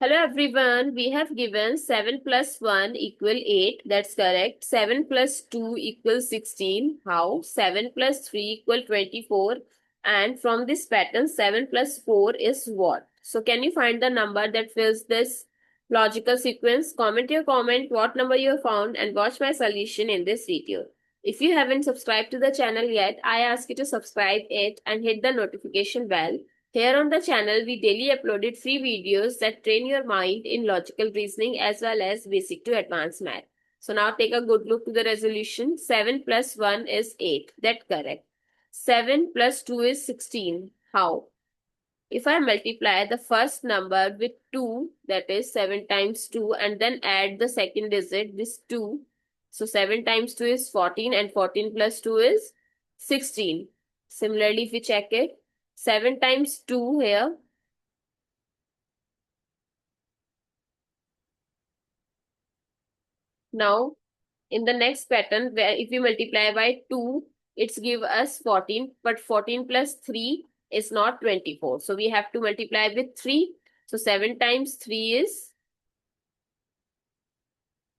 Hello everyone, we have given 7 plus 1 equal 8, that's correct. 7 plus 2 equals 16, how? 7 plus 3 equal 24, and from this pattern 7 plus 4 is what? So can you find the number that fills this logical sequence? Comment your comment what number you have found and watch my solution in this video. If you haven't subscribed to the channel yet, I ask you to subscribe it and hit the notification bell. Here on the channel, we daily uploaded free videos that train your mind in logical reasoning as well as basic to advanced math. So now take a good look to the resolution. 7 plus 1 is 8. That's correct. 7 plus 2 is 16. How? If I multiply the first number with 2, that is 7 times 2, and then add the second digit, this 2. So 7 times 2 is 14 and 14 plus 2 is 16. Similarly, if we check it, 7 times 2 here. Now, in the next pattern, where if we multiply by 2, it's give us 14. But 14 plus 3 is not 24. So, we have to multiply with 3. So, 7 times 3 is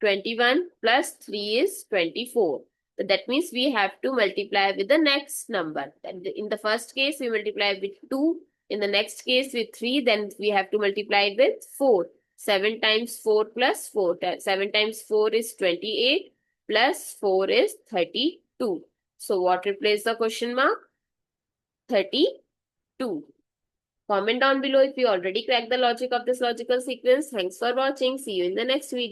21 plus 3 is 24. So, that means we have to multiply with the next number. In the first case, we multiply with 2. In the next case with 3, then we have to multiply with 4. 7 times 4 plus 4. 7 times 4 is 28 plus 4 is 32. So what replaces the question mark? 32. Comment down below if you already cracked the logic of this logical sequence. Thanks for watching. See you in the next video.